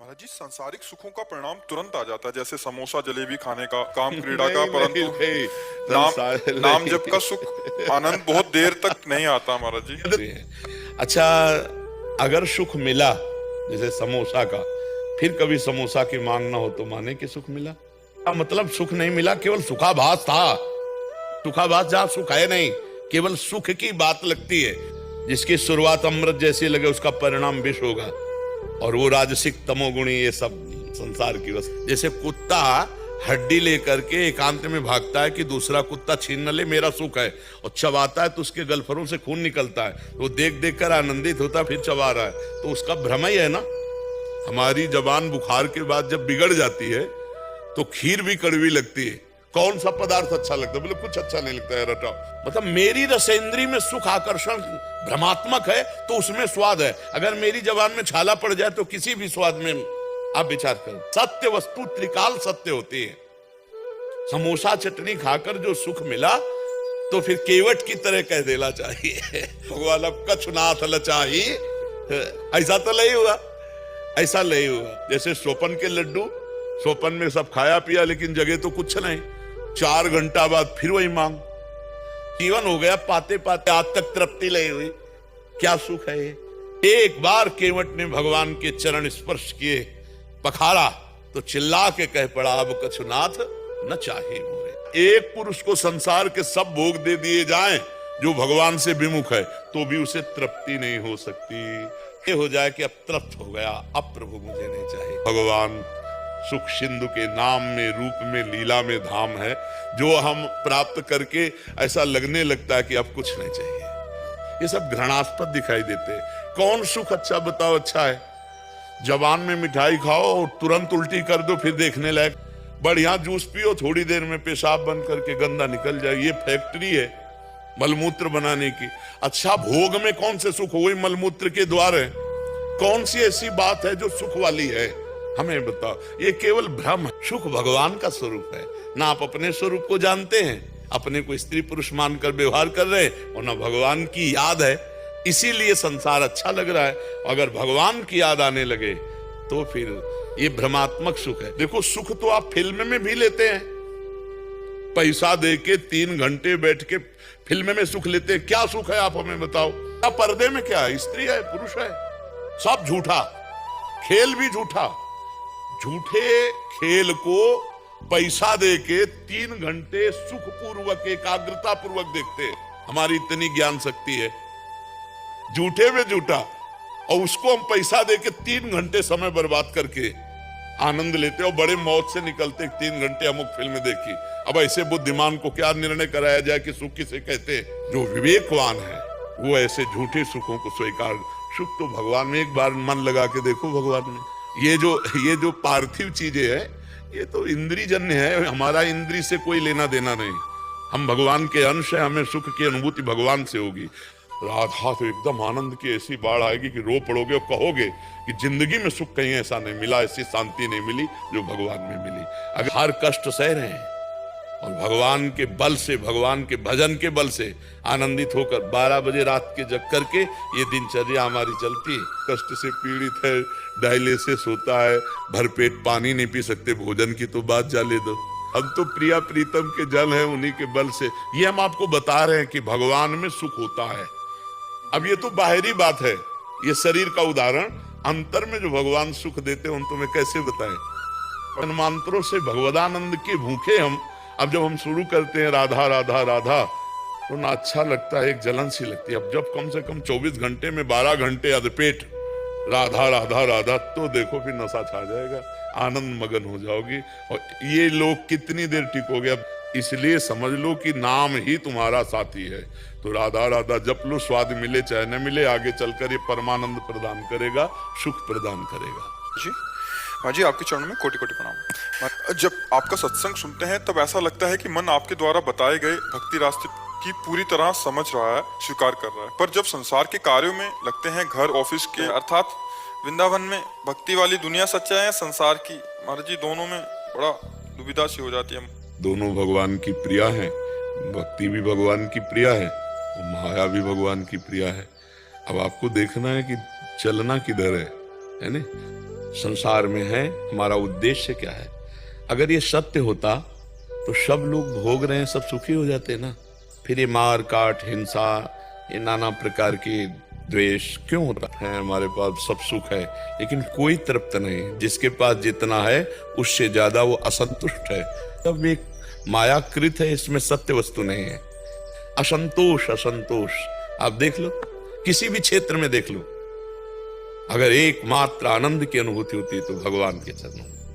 महाराज जी, सांसारिक सुखों का परिणाम तुरंत आ जाता है, जैसे समोसा जलेबी खाने का, काम क्रीड़ा का, नहीं नहीं परंतु नहीं, नाम संसार नाम नहीं। जप का सुख, आनंद बहुत देर तक नहीं आता महाराज जी। अच्छा, अगर सुख मिला जैसे समोसा का, फिर कभी समोसा की मांग ना हो तो माने कि सुख मिला। मतलब सुख नहीं मिला, केवल सुखाभास था। सुखाभास जहां सुख है नहीं, केवल सुख की बात लगती है। जिसकी शुरुआत अमृत जैसी लगे उसका परिणाम विष होगा। और वो राजसिक तमोगुणी ये सब संसार की वस्तु। जैसे कुत्ता हड्डी लेकर के एकांत में भागता है कि दूसरा कुत्ता छीन न ले, मेरा सुख है, और चबाता है तो उसके गलफरों से खून निकलता है, तो वो देख देख कर आनंदित होता है, फिर चबा रहा है, तो उसका भ्रम ही है ना। हमारी जबान बुखार के बाद जब बिगड़ जाती है तो खीर भी कड़वी लगती है। कौन सा पदार्थ अच्छा लगता है? बोले कुछ अच्छा नहीं लगता है, रटाओ। मतलब मेरी रसेंद्री में सुख आकर्षण भ्रमात्मक है तो उसमें स्वाद है। अगर मेरी जबान में छाला पड़ जाए तो किसी भी स्वाद में आप विचार करो। सत्य वस्तु त्रिकाल सत्य होती है। समोसा चटनी खाकर जो सुख मिला तो फिर केवट की तरह कह देना चाहिए भगवान अब कछुनाथ लचाही। ऐसा तो नहीं हुआ, ऐसा नहीं हुआ। जैसे सोपन के लड्डू, सोपन में सब खाया पिया लेकिन जगह तो कुछ नहीं। 4 घंटा बाद फिर वही मांग। जीवन हो गया पाते पाते, आज तक तृप्ति नहीं हुई। क्या सुख है ये? एक बार केवट ने भगवान के चरण स्पर्श किए, पखाड़ा, तो चिल्ला के कह पड़ा अब कछुनाथ न चाहे मोरे। एक पुरुष को संसार के सब भोग दे दिए जाएं जो भगवान से विमुख है तो भी उसे तृप्ति नहीं हो सकती। ये हो जाए कि अब तृप्त हो गया, अब प्रभु मुझे नहीं चाहिए। भगवान सुख सिंधु के नाम में, रूप में, लीला में धाम है, जो हम प्राप्त करके ऐसा लगने लगता है कि अब कुछ नहीं चाहिए। ये सब घृणास्पद दिखाई देते। कौन सुख अच्छा बताओ अच्छा है? जबान में मिठाई खाओ और तुरंत उल्टी कर दो, फिर देखने लायक। बढ़िया जूस पियो, थोड़ी देर में पेशाब बंद करके गंदा निकल जाए। ये फैक्ट्री है मलमूत्र बनाने की। अच्छा, भोग में कौन से सुख? वही मलमूत्र के द्वार है। कौन सी ऐसी बात है जो सुख वाली है? हमें बताओ। ये केवल भ्रम है। सुख भगवान का स्वरूप है। ना आप अपने स्वरूप को जानते हैं, अपने को स्त्री पुरुष मानकर व्यवहार कर रहे हैं, और ना भगवान की याद है, इसीलिए संसार अच्छा लग रहा है। अगर भगवान की याद आने लगे तो फिर ये भ्रमात्मक सुख है। देखो, सुख तो आप फिल्म में भी लेते हैं। पैसा दे के 3 घंटे बैठ के फिल्म में सुख लेते हैं। क्या सुख है आप हमें बताओ? क्या पर्दे में क्या है? स्त्री है, पुरुष है, सब झूठा, खेल भी झूठा। झूठे खेल को पैसा दे के 3 घंटे सुखपूर्वक एकाग्रता पूर्वक देखते। हमारी इतनी ज्ञान शक्ति है, झूठे में झूठा, और उसको हम पैसा दे के 3 घंटे समय बर्बाद करके आनंद लेते और बड़े मौत से निकलते। 3 घंटे अमुक फिल्म देखी। अब ऐसे बुद्धिमान को क्या निर्णय कराया जाए कि सुख किसे कहते? जो विवेकवान है वो ऐसे झूठे सुखों को स्वीकार। सुख तो भगवान में, एक बार मन लगा के देखो भगवान में। ये जो पार्थिव चीजें है ये तो इंद्रियजन्य है। हमारा इंद्री से कोई लेना देना नहीं। हम भगवान के अंश है, हमें सुख की अनुभूति भगवान से होगी। राधा तो एकदम आनंद की ऐसी बाढ़ आएगी कि रो पड़ोगे और कहोगे कि जिंदगी में सुख कहीं ऐसा नहीं मिला, ऐसी शांति नहीं मिली जो भगवान में मिली। अगर हर कष्ट सह रहे हैं और भगवान के बल से, भगवान के भजन के बल से आनंदित होकर 12 बजे रात के जग करके ये दिनचर्या हमारी चलती है। कष्ट से पीड़ित है, डायलिसिस होता है, भरपेट पानी नहीं पी सकते, भोजन की तो बात जाने दो। हम तो प्रिया प्रीतम के जल है, उन्हीं के बल से ये हम आपको बता रहे हैं कि भगवान में सुख होता है। अब ये तो बाहरी बात है, ये शरीर का उदाहरण। अंतर में जो भगवान सुख देते हैं उन तुम्हें कैसे बताएं? जन्मांतरों से भगवदानंद के भूखे हम। अब जब हम शुरू करते हैं राधा राधा राधा तो ना अच्छा लगता है, एक जलन सी लगती है। अब जब कम से कम 24 घंटे में 12 घंटे अधपेट राधा राधा राधा, तो देखो फिर नशा छा जाएगा, आनंद मगन हो जाओगी। और ये लोग कितनी देर टिकोगे? अब इसलिए समझ लो कि नाम ही तुम्हारा साथी है। तो राधा राधा जप लो, स्वाद मिले चाहे न मिले, आगे चलकर ये परमानंद प्रदान करेगा, सुख प्रदान करेगा। जी हाँ जी, आपके चरणों में कोटि कोटि प्रणाम। जब आपका सत्संग सुनते हैं तब ऐसा लगता है कि मन आपके द्वारा बताए गए भक्ति रास्ते की पूरी तरह समझ रहा है, स्वीकार कर रहा है। पर जब संसार के कार्यों में लगते हैं, घर ऑफिस के, अर्थात वृंदावन में भक्ति वाली दुनिया सच्चा है, संसार की, महाराज जी दोनों में बड़ा दुविधा सी हो जाती है। दोनों भगवान की प्रिया है, भक्ति भी भगवान की प्रिया है और माया भी भगवान की प्रिया है। अब आपको देखना है कि चलना किधर है ना? संसार में हैं, हमारा उद्देश्य क्या है। अगर ये सत्य होता तो सब लोग भोग रहे हैं, सब सुखी हो जाते ना। फिर ये मार काट, हिंसा, ये नाना प्रकार की द्वेष क्यों होता है। हमारे पास सब सुख है लेकिन कोई तृप्त नहीं। जिसके पास जितना है उससे ज्यादा वो असंतुष्ट है। तब एक मायाकृत है, इसमें सत्य वस्तु नहीं है। असंतोष, असंतोष आप देख लो, किसी भी क्षेत्र में देख लो। अगर एकमात्र आनंद की अनुभूति होती है तो भगवान के चरणों में।